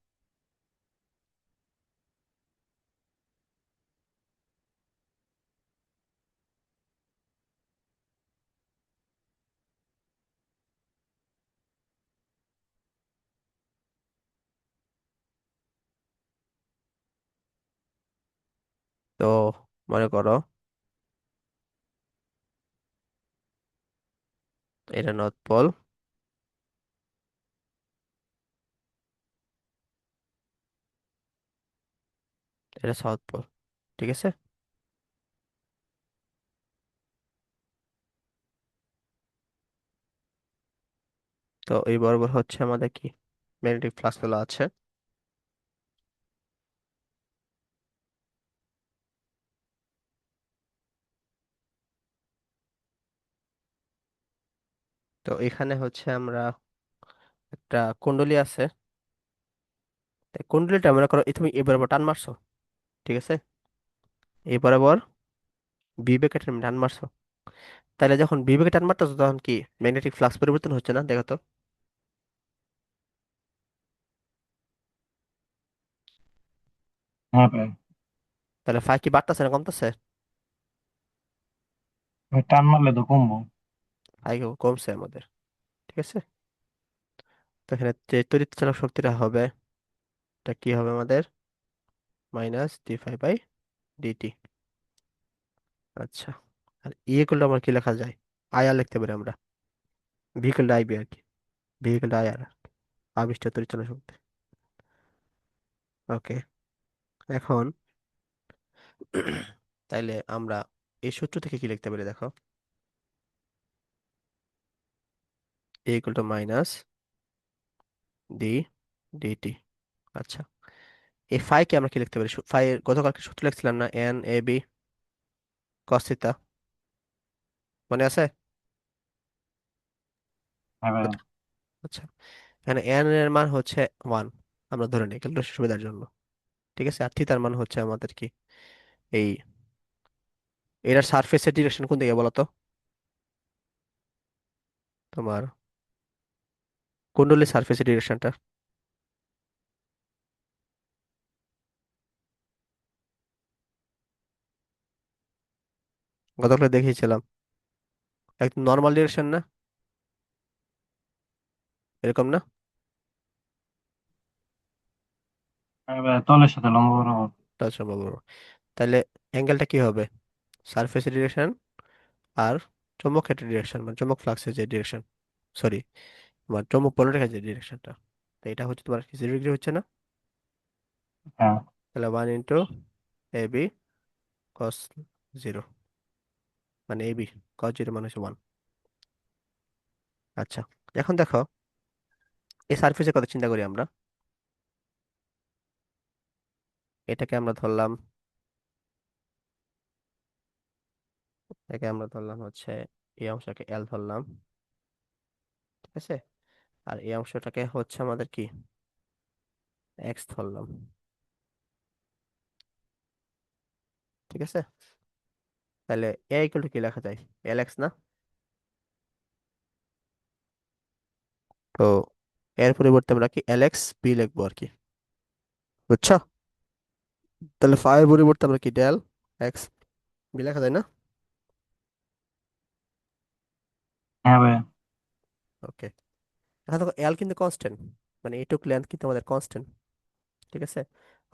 তো মনে করো এটা নর্থ পোল, এটা সাউথ পোল, ঠিক আছে। তো এই বরাবর হচ্ছে আমাদের কি ম্যাগনেটিক ফ্লাক্স গুলো আছে। তো এখানে হচ্ছে আমরা একটা কুণ্ডলী আছে, তাই কুণ্ডলীটা মনে করো তুমি এ বরাবর টান মারছো, ঠিক আছে, এই বরাবর বিবেকে টান মারছো, তাহলে যখন বিবেকে টান মারতেছো তখন কি ম্যাগনেটিক ফ্লাক্স পরিবর্তন হচ্ছে না, দেখো তো। হ্যাঁ ভাই। তাহলে ফাই কি বাড়তেছে না কমতেছে? ভাই টান মারলে তো কমবো। ফাই কমছে আমাদের, ঠিক আছে। তো এখানে যে তড়িৎ চালক শক্তিটা হবে, এটা কি হবে আমাদের, minus D phi by DT. আচ্ছা, আর ইকুয়াল আমার কি লেখা যায়, আই আর লিখতে পারি আমরা, ভেহিকেল আইবি আর কি, ভেহিকেল আই আর, আবিষ্টা তড়িৎ চালক শক্তি। ওকে, এখন তাইলে আমরা এই সূত্র থেকে কি লিখতে পারি দেখো, A equal to minus D DT. আচ্ছা, এই ফাই কে আমরা কি লিখতে পারি, ফাই এর গতকালকে সূত্র লিখছিলাম না, N A B cos theta, মনে আছে? হ্যাঁ ভাই। গত- আচ্ছা, এখানে এন এর মান হচ্ছে 1, আমরা ধরে নিই ক্যালকুলেশন সুবিধার জন্য, ঠিক আছে। আর থিটার মান হচ্ছে আমাদের কি, এই এটার সারফেসের ডিরেকশন কোন দিকে বলো তো, তোমার কুণ্ডলীর সারফেসের ডিরেকশনটা গতকাল দেখিয়েছিলাম, একদম নর্মাল ডিরেকশন না, এরকম না? হ্যাঁ ভাই, তলের সাথে লম্ব বরাবর। আচ্ছা বাবু, তাহলে অ্যাঙ্গেলটা কি হবে, সারফেসের ডিরেকশন আর চৌম্বক ক্ষেত্রের ডিরেকশন, মানে চৌম্বক ফ্লাক্সের যে ডিরেকশন, সরি, তোমার চৌম্বক পোলারিটির যে ডিরেকশনটা, তো এটা হচ্ছে তোমার 0 ডিগ্রি হচ্ছে না, হ্যাঁ। তাহলে 1 এ বি কস 0, মানে এবি কস 0 মানে হচ্ছে 1। আচ্ছা, এখন দেখো এই সারফেসের কথা চিন্তা করি আমরা, এটাকে আমরা ধরলাম, এটাকে আমরা ধরলাম হচ্ছে এই অংশটাকে এল ধরলাম, ঠিক আছে। আর এই অংশটাকে হচ্ছে আমাদের কি এক্স ধরলাম, ঠিক আছে। তাহলে এ ইকুয়াল টু কি লেখা যায়, এল এক্স না? তো এর পরিবর্তে আমরা কি এল এক্স বি লিখবো আর কি, বুঝছো? তাহলে ফাই এর পরিবর্তে আমরা কি ডেল এক্স বি লেখা যায় না? হ্যাঁ ভাই। ওকে, এখন দেখো এল কিন্তু কনস্ট্যান্ট, মানে এইটুক লেন্থ কিন্তু আমাদের কনস্ট্যান্ট, ঠিক আছে।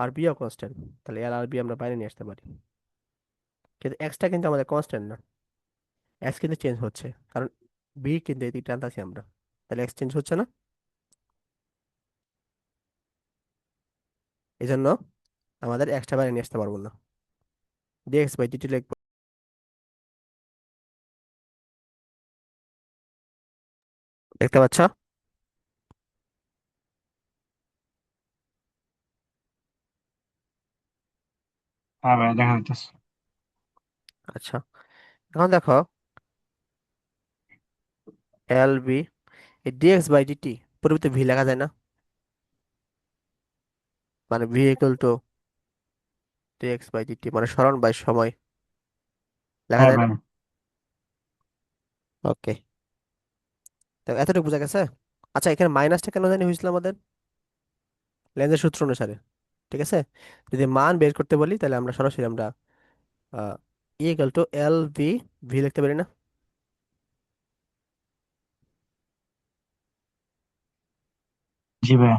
আর বিও কনস্ট্যান্ট, তাহলে এল আর বি আমরা বাইরে নিয়ে আসতে পারি, কিন্তু এক্সটা কিন্তু আমাদের কনস্ট্যান্ট না, এক্স কিন্তু চেঞ্জ হচ্ছে, কারণ বি কিন্তু এদিকে টানতেছি আমরা, তাহলে এক্স চেঞ্জ হচ্ছে না, এই জন্য আমাদের এক্সটা বাইরে নিয়ে আসতে পারবো না, ডিএক্স বাই ডিটি লিখবো, দেখতে পাচ্ছ? হ্যাঁ ভাই, দেখা যাইতেছে। আচ্ছা, এখন দেখো এল বি, এই ডিএক্স বাই ডিটি পরিবর্তে ভি লেখা যায় না, মানে V equal to DX by DT, মানে সরণ বাই সময় লেখা হ্যাঁ যায় না? ভাই। ওকে, তো এতটুকু বোঝা গেছে। আচ্ছা, এখানে মাইনাসটা কেন জানি হয়েছিল আমাদের, লেন্সের সূত্র অনুসারে। ঠিক আছে, যদি মান বের করতে বলি তাহলে আমরা সরাসরি আমরা ই ইকুয়াল টু এল ভি, ভি লিখতে পারি না? জি ভাই।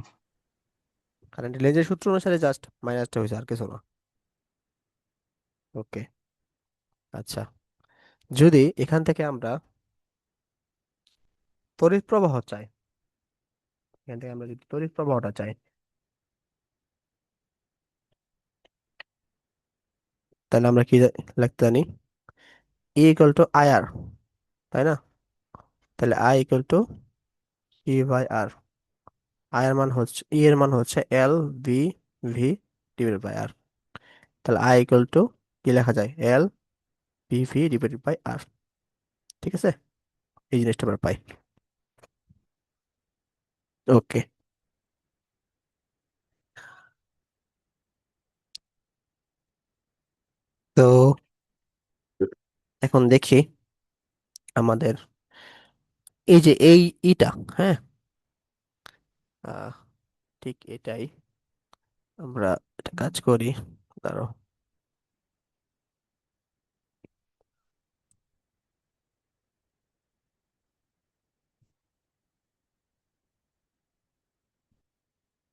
কারণ লেন্সের সূত্র অনুসারে জাস্ট মাইনাসটা হয়েছে, আর কিছু না। ওকে। আচ্ছা, যদি এখান থেকে আমরা তড়িৎ প্রবাহ চাই, এখান থেকে আমরা যদি তড়িৎ প্রবাহটা চাই, তাহলে আমরা কি লিখতে জানি? E equal to I R, তাই না? তাহলে I equal to E by R. I এর মান হচ্ছে, ই এর মান হচ্ছে L V, V divided by R. তাহলে আই ইকুয়াল টু কি লেখা যায়? L V V divided by R. ঠিক আছে, এই জিনিসটা আমরা পাই। ওকে। তো এখন দেখি আমাদের এই যে এই ইটা, হ্যাঁ, আহ, ঠিক এটাই আমরা একটা কাজ করি। দাঁড়াও,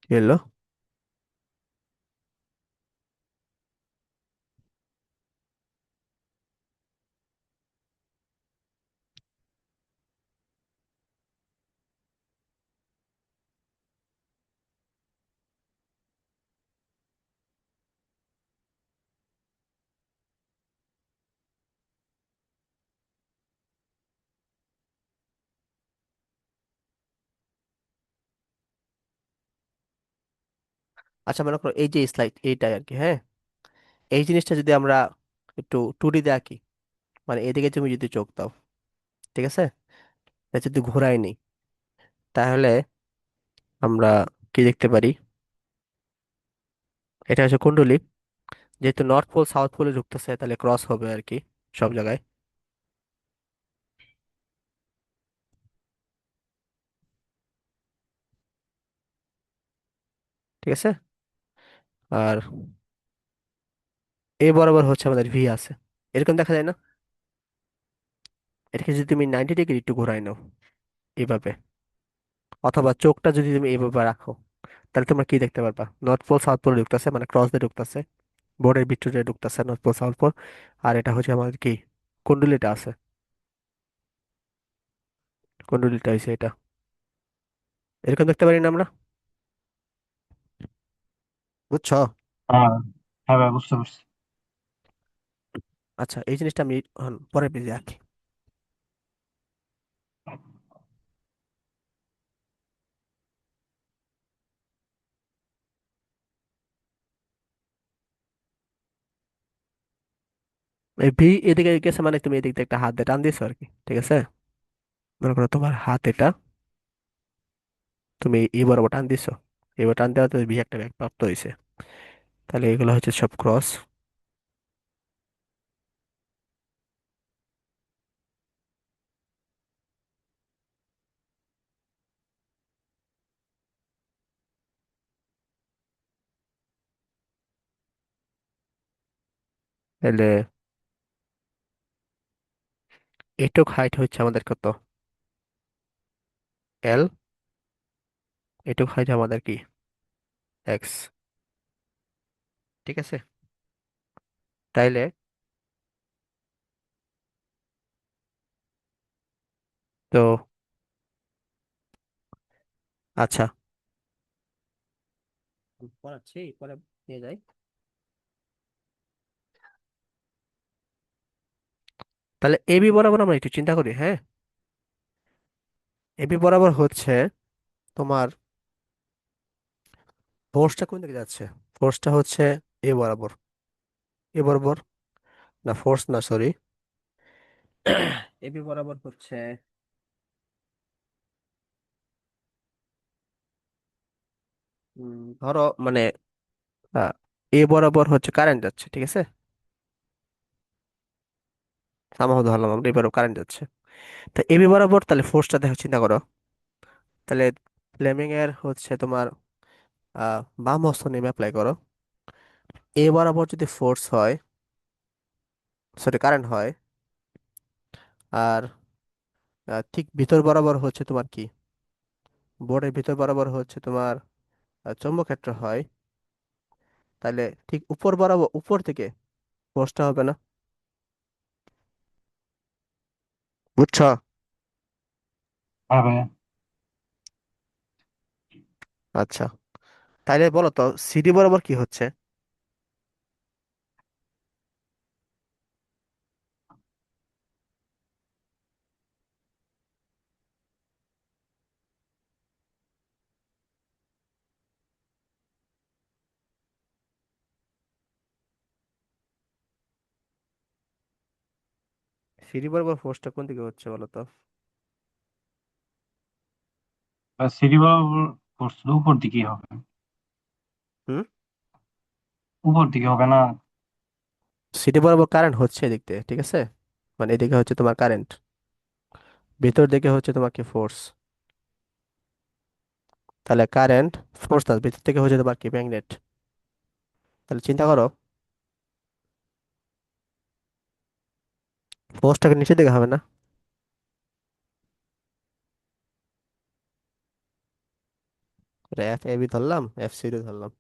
কি হলো? আচ্ছা, মনে করো এই যে স্লাইড এইটাই আর কি, হ্যাঁ। এই জিনিসটা যদি আমরা একটু টু ডি তে আঁকি, মানে এদিকে তুমি যদি চোখ দাও, ঠিক আছে, এটা যদি ঘোরাই নিই, তাহলে আমরা কি দেখতে পারি? এটা হচ্ছে কুণ্ডলী। যেহেতু নর্থ পোল সাউথ পোলে ঢুকতেছে, তাহলে ক্রস হবে আর কি সব জায়গায়। ঠিক আছে, আর এ বরাবর হচ্ছে আমাদের ভি আছে, এরকম দেখা যায় না? এটাকে যদি তুমি 90 ডিগ্রি একটু ঘোরাই নাও এইভাবে, অথবা চোখটা যদি তুমি এইভাবে রাখো, তাহলে তোমরা কি দেখতে পারবা? নর্থ পোল সাউথ পোল ঢুকতেছে, মানে ক্রস দিয়ে ঢুকতেছে, বোর্ডের ভিতরে ঢুকতেছে নর্থ পোল সাউথ পোল। আর এটা হচ্ছে আমাদের কি, কুণ্ডলীটা আছে, কুণ্ডলীটা হচ্ছে এটা, এরকম দেখতে পারি না আমরা? বুঝছো? হ্যাঁ, হ্যাঁ ভাই, বুঝতে পারছি। আচ্ছা, এই জিনিসটা আমি পরের পেজে আঁকি। এই ভি এদিকে গেছে মানে তুমি এদিক দিয়ে একটা হাত দিয়ে টান দিছো আর কি, ঠিক আছে। মনে করো তোমার হাত এটা, তুমি এই বরাবর টান দিছো, এবার টান দেওয়াতে ভি একটা ব্যাগ প্রাপ্ত হয়েছে। তাহলে এগুলো হচ্ছে সব ক্রস। তাহলে এটুক হাইট হচ্ছে আমাদের কত? এল। এটুক হাইট আমাদের কি? এক্স। ঠিক আছে, তাইলে তো আচ্ছা, পড়াচ্ছি পরে নিয়ে যাই। তাহলে এবি বরাবর আমরা একটু চিন্তা করি, হ্যাঁ। এবি বরাবর হচ্ছে তোমার ফোর্সটা কোন দিকে যাচ্ছে? ফোর্সটা হচ্ছে এ বরাবর, এ বরাবর, না ফোর্স না, সরি, এবি বরাবর হচ্ছে ধরো মানে এ বরাবর হচ্ছে কারেন্ট যাচ্ছে, ঠিক আছে। সামাহ ধরলাম আমরা এ বরাবর কারেন্ট যাচ্ছে। তা এবি বরাবর তাহলে ফোর্সটা দেখো, চিন্তা করো। তাহলে ফ্লেমিং এর হচ্ছে তোমার বাম হস্ত নিয়মে অ্যাপ্লাই করো। এ বরাবর যদি ফোর্স হয়, সরি কারেন্ট হয়, আর ঠিক ভিতর বরাবর হচ্ছে তোমার কি, বোর্ডের ভিতর বরাবর হচ্ছে তোমার চৌম্বক ক্ষেত্র হয়, তাহলে ঠিক উপর বরাবর উপর থেকে ফোর্সটা হবে না? বুঝছো? হ্যাঁ ভাইয়া। আচ্ছা, তাইলে বলো তো সিডি বরাবর কি হচ্ছে? সিডি বরাবর ফোর্সটা কোন দিকে হচ্ছে বলো তো? সিঁড়ি বরাবর পড়ছে তো উপর দিকেই হবে। হুম। উপর দিকে হবে না? সিডি বরাবর কারেন্ট হচ্ছে এদিক দিয়ে, ঠিক আছে? মানে এদিকে হচ্ছে তোমার কারেন্ট, ভিতর দিকে হচ্ছে তোমার কি ফোর্স। তাহলে কারেন্ট, ফোর্স না, ভিতর থেকে হচ্ছে তোমার কি ম্যাগনেট। তাহলে চিন্তা করো, ফোর্সটাকে নিচের দিকে হবে না? এফ এ বি ধরলাম, এফ সি ডি ধরলাম।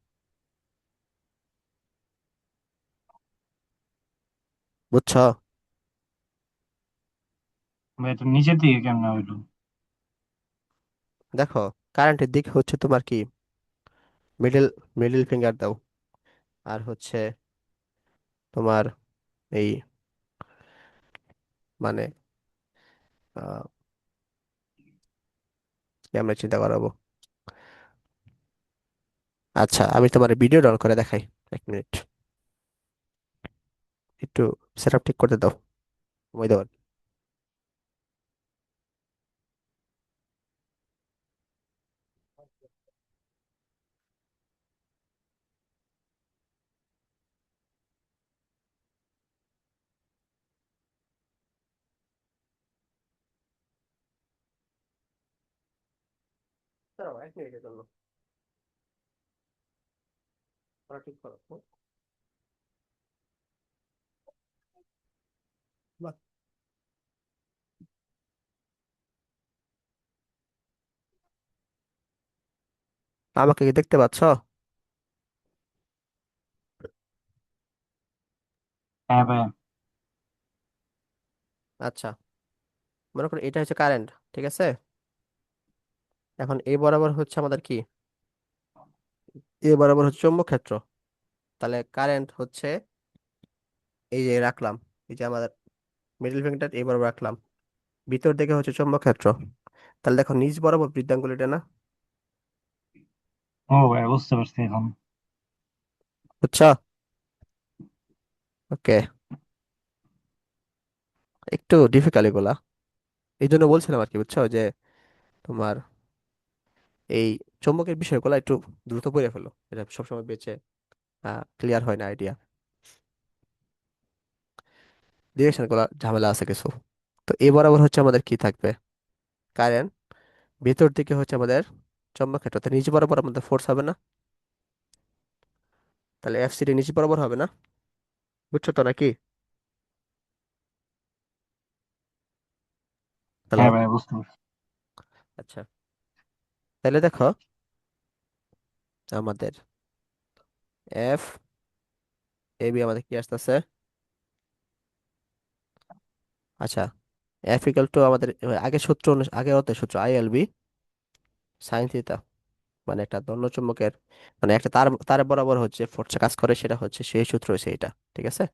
বুঝছো? ভাই এটা নিচের দিকে কেমনে হইলো? দেখো, কারেন্টের দিক হচ্ছে তোমার কি মিডল, মিডল ফিঙ্গার দাও, আর হচ্ছে তোমার এই মানে আহ, কি আমরা চিন্তা করাবো। আচ্ছা, আমি তোমার ভিডিও ডাউন করে দেখাই, 1 মিনিট, একটু সেট আপ ঠিক করতে দাও, সময় দাও। দাঁড়াও, 1 মিনিটের জন্য ওরা ঠিক করো। বাহ। আমাকে কি দেখতে পাচ্ছ? হ্যাঁ ভাইয়া। আচ্ছা, মনে করো এটা হচ্ছে কারেন্ট, ঠিক আছে? এখন এ বরাবর হচ্ছে আমাদের কি, এ বরাবর হচ্ছে চৌম্বক ক্ষেত্র। তাহলে কারেন্ট হচ্ছে এই যে রাখলাম, এই যে আমাদের মিডল ফিঙ্গারটা এ বরাবর রাখলাম, ভিতর দিকে হচ্ছে চৌম্বক ক্ষেত্র। তাহলে দেখো নিচ বরাবর বৃদ্ধাঙ্গুলিটা না? ও ভাইয়া বুঝতে পারছি এখন। বুঝছো? ওকে, একটু ডিফিকাল্ট এগুলা, এই জন্য বলছিলাম আর কি, বুঝছো, যে তোমার এই চৌম্বকের বিষয়গুলো একটু দ্রুত পড়ে ফেলো, এটা সবসময় বেঁচে ক্লিয়ার হয় না আইডিয়া, ডিরেকশন গুলো ঝামেলা আছে কিছু। তো এ বরাবর হচ্ছে আমাদের কি থাকবে, কারেন্ট, ভিতর দিকে হচ্ছে আমাদের চৌম্বক ক্ষেত্র, তো নিচ বরাবর আমাদের ফোর্স হবে না? তাহলে এফ সি ডি নিচ বরাবর হবে না? বুঝছো তো নাকি? হ্যালো। হ্যাঁ ভাইয়া বুঝতে পারছি। আচ্ছা, তাহলে দেখো আমাদের এফ এ বি আমাদের কি আসতেছে। আচ্ছা, এফ ইকাল টু আমাদের আগের সূত্র আগের অধ্যায় সূত্র I L B sine theta, মানে একটা দণ্ডচুম্বকের, মানে একটা তার তার বরাবর হচ্ছে ফোর্সে কাজ করে, সেটা হচ্ছে সেই সূত্র হচ্ছে এটা, ঠিক আছে?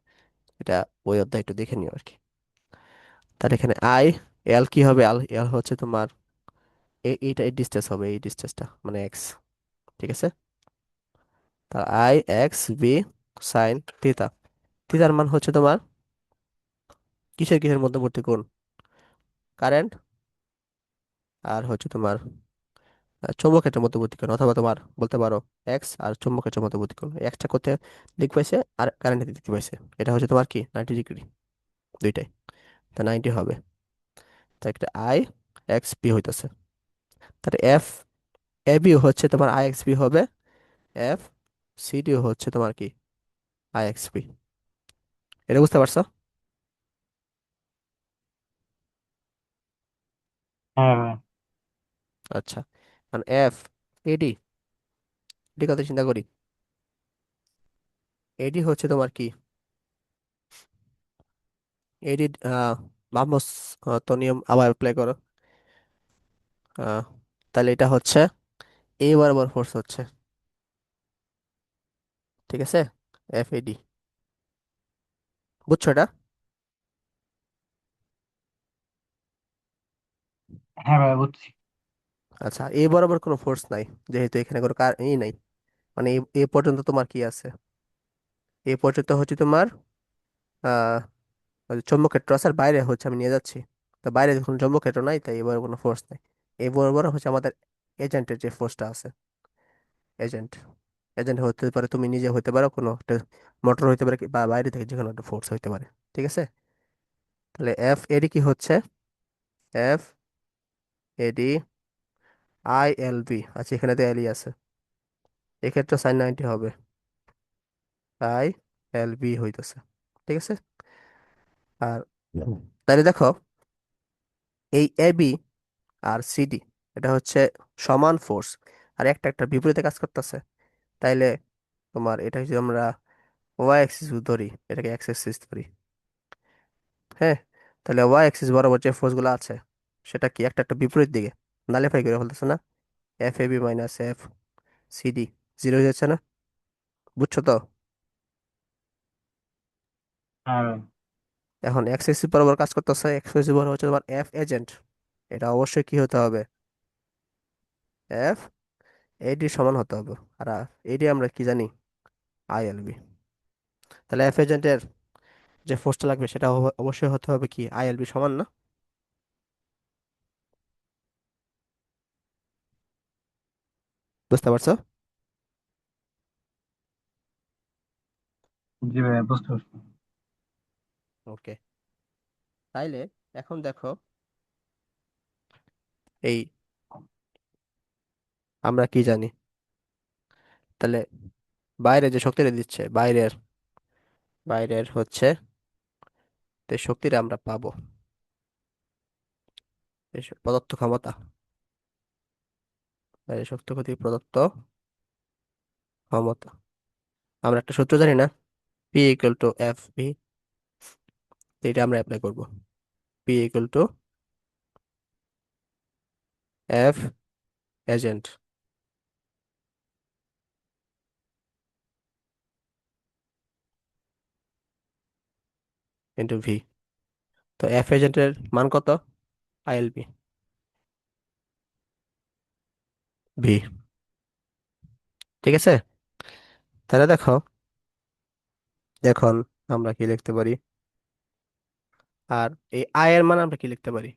এটা ওই অধ্যায় একটু দেখে নিও আর কি। তার এখানে আই এল কি হবে, এল এল হচ্ছে তোমার এইটা, এই ডিসটেন্স হবে, এই ডিসটেন্সটা মানে এক্স, ঠিক আছে? তার I X B sine theta, থিটার মান হচ্ছে তোমার কিসের কিসের মধ্যবর্তী কোণ, কারেন্ট আর হচ্ছে তোমার চৌম্বক ক্ষেত্রের মধ্যবর্তী কোণ, অথবা তোমার বলতে পারো এক্স আর চৌম্বক ক্ষেত্রের মধ্যবর্তী কোণ, এক্সটা কোথায় দিক পাইছে আর কারেন্টের দিক পাইছে, এটা হচ্ছে তোমার কি 90 ডিগ্রি, দুইটাই, তা 90 হবে। তাই একটা আই এক্স বি হইতেছে, তাহলে এফ এ বি হচ্ছে তোমার আই এক্স বি হবে এফ সিডি হচ্ছে তোমার কি আই এক্স পি। এটা বুঝতে পারছো? হ্যাঁ ভাই। আচ্ছা, কারণ এফ এডি, এডি কথা চিন্তা করি। এডি হচ্ছে তোমার কি এডি, ভাবমস তো নিয়ম আবার অ্যাপ্লাই করো। আহ, তাহলে এটা হচ্ছে এ বরাবর ফোর্স হচ্ছে, ঠিক আছে, এফ এডি। বুঝছো এটা? হ্যাঁ ভাই বুঝছি। আচ্ছা, এ বরাবর কোনো ফোর্স নাই, যেহেতু এখানে কোনো নাই, মানে এ পর্যন্ত তোমার কি আছে, এ পর্যন্ত হচ্ছে তোমার আহ ওই যে চৌম্বক ক্ষেত্র আছে, আর বাইরে হচ্ছে আমি নিয়ে যাচ্ছি। তো বাইরে যখন চৌম্বক ক্ষেত্র নাই, তাই এবার কোনো ফোর্স নাই। এই বরাবর হচ্ছে আমাদের এজেন্টের যে ফোর্সটা আছে, এজেন্ট, এজেন্ট হতে পারে তুমি নিজে হতে পারো, কোনো একটা মোটর হতে পারে, বা বাইরে থেকে যে কোনো একটা ফোর্স হতে পারে। ঠিক আছে, তাহলে এফ এডি কি হচ্ছে, F AD I L B, আচ্ছা এখানে তো এলই আছে, এক্ষেত্রে সাইন 90 হবে, আই এল বি হইতেছে। ঠিক আছে, আর তাহলে দেখো এই এবি আর সিডি, এটা হচ্ছে সমান ফোর্স, আর একটা একটা বিপরীতে কাজ করতেছে। তাইলে তোমার এটা যদি আমরা ওয়াই অ্যাক্সিস ধরি, এটাকে এক্স অ্যাক্সিস ধরি, হ্যাঁ, তাহলে ওয়াই অ্যাক্সিস বরাবর যে ফোর্স গুলো আছে, সেটা কি একটা একটা বিপরীত দিকে নালিফাই করে ফেলতেছে না? F A B minus F CD zero হয়ে যাচ্ছে না? বুঝছো তো? হ্যাঁ ভাই। এখন এক্স অ্যাক্সিস বরাবর কাজ করতেছে, এক্স অ্যাক্সিস বরাবর হচ্ছে তোমার এফ এজেন্ট, এটা অবশ্যই কি হতে হবে, এফ এডি সমান হতে হবে। আর এডি আমরা কি জানি, আই এল বি। তাহলে এফ এজেন্টের যে ফোর্সটা লাগবে সেটা অবশ্যই হতে হবে কি আই এল বি সমান না? বুঝতে পারছো? জি ভাই বুঝতে পারছি। ওকে, তাইলে এখন দেখো এই আমরা কি জানি, তাহলে বাইরে যে শক্তিটা দিচ্ছে, বাইরের বাইরের হচ্ছে যে শক্তিটা আমরা পাবো, এই প্রদত্ত ক্ষমতা, বাইরের শক্তি কর্তৃক প্রদত্ত ক্ষমতা, আমরা একটা সূত্র জানি না, P equal to F V, এটা আমরা অ্যাপ্লাই করব। P equal to F agent into V. তো এফ এজেন্টের মান কত, আই এল বি ভি। ঠিক আছে, তাহলে দেখো এখন আমরা কি লিখতে পারি, আর এই আই এর মান আমরা কি লিখতে পারি,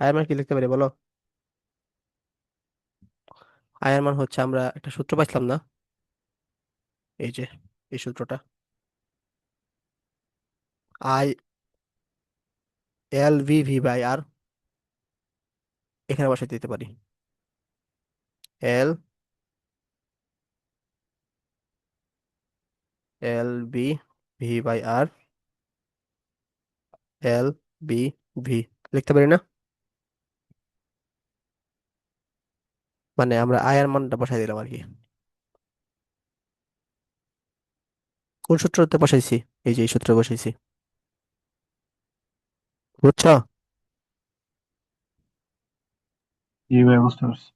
আই এর মান কি লিখতে পারি বলো? আই এর মান হচ্ছে আমরা একটা সূত্র পাইছিলাম না, এই যে এই সূত্রটা, I L V V by R, এখানে বসাই দিতে পারি, L L B V by R, L B V লিখতে পারি না? মানে আমরা আই এর মানটা বসাই দিলাম আর কি। কোন সূত্রতে বসাইছি? এই যে এই সূত্রে বসাইছি, বুঝছো? জি ভাই বুঝতে পারছি।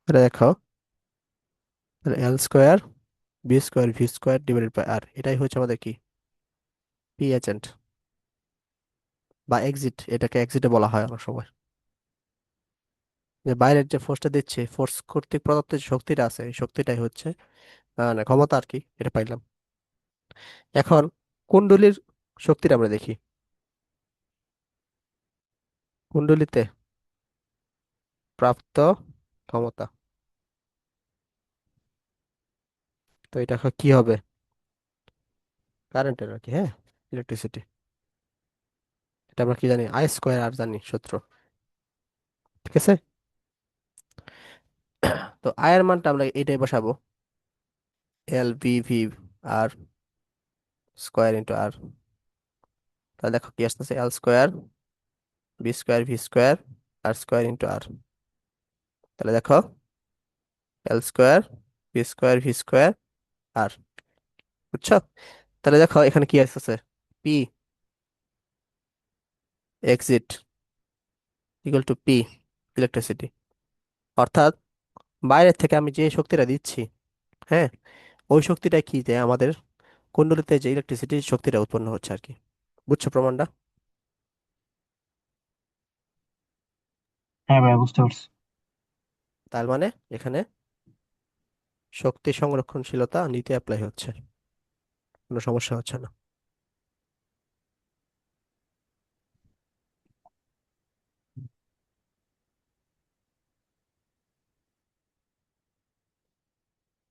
এটা দেখো, L square B square V square divided by R, এটাই হচ্ছে আমাদের কি পি এজেন্ট বা এক্সিট, এটাকে এক্সিটে বলা হয় অনেক সময়। যে বাইরের যে ফোর্সটা দিচ্ছে, ফোর্স কর্তৃক প্রদত্ত যে শক্তিটা আছে, এই শক্তিটাই হচ্ছে না ক্ষমতা আর কি, এটা পাইলাম। এখন কুণ্ডলীর শক্তিটা আমরা দেখি, কুণ্ডলীতে প্রাপ্ত ক্ষমতা, তো এটা কি হবে, কারেন্টের আর কি, হ্যাঁ, ইলেকট্রিসিটি। এটা আমরা কি জানি, আই স্কোয়ার আর জানি সূত্র, ঠিক আছে। তো আয়ের মানটা আমরা এটাই বসাবো, L V V R square into R. তাহলে দেখো কি আসতেছে, L square B square V square R square into R. তাহলে দেখো L square B square V square R, বুঝছো? তাহলে দেখো এখানে কি আসতেছে, P exit equal to P electricity. অর্থাৎ বাইরের থেকে আমি যে শক্তিটা দিচ্ছি, হ্যাঁ, ওই শক্তিটা কি যে আমাদের কুণ্ডলীতে যে ইলেকট্রিসিটি শক্তিটা উৎপন্ন হচ্ছে আর কি। বুঝছো প্রমাণটা? হ্যাঁ ভাই, বুঝতে পারছি। তার মানে এখানে শক্তি সংরক্ষণশীলতা নীতি অ্যাপ্লাই হচ্ছে, কোনো সমস্যা হচ্ছে না।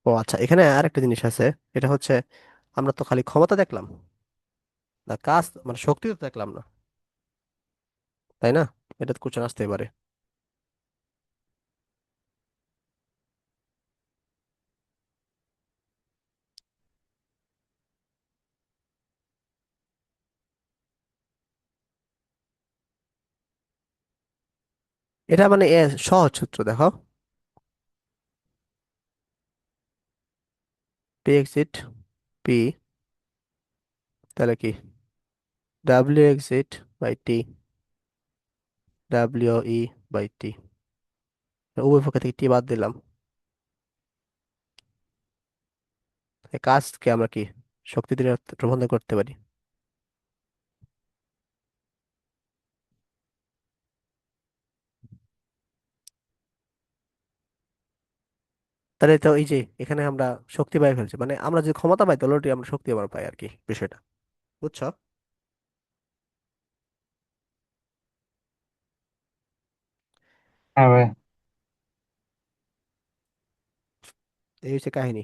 ও আচ্ছা, এখানে আর একটা জিনিস আছে। এটা হচ্ছে, আমরা তো খালি ক্ষমতা দেখলাম না, কাজ মানে শক্তি তো দেখলাম না, তাই না? এটা তো কোশ্চেন আসতেই পারে। এটা মানে সহজ সূত্র দেখো, পি এক্সিট পি, তাহলে কি W exit by T, W E by T. উভয় পক্ষ থেকে টি বাদ দিলাম, এই কাজকে আমরা কি শক্তি দিয়ে রূপান্তর করতে পারি। তাহলে তো এই যে এখানে আমরা শক্তি পাই ফেলছি, মানে আমরা যে ক্ষমতা পাই তাহলে আমরা শক্তি আবার পাই আর কি, বিষয়টা বুঝছো? হ্যাঁ ভাই। এই হচ্ছে কাহিনী।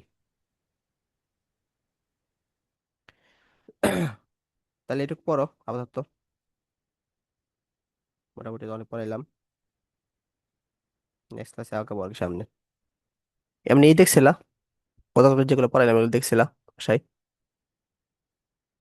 তাহলে এটুকু পড়ো আপাতত, মোটামুটি অনেক পড়াইলাম। নেক্সট ক্লাসে আঁকা পড়ার সামনে এমনি দেখছিলা, কতগুলো যেগুলো পড়াইলাম এগুলো দেখছিলা বাসায়?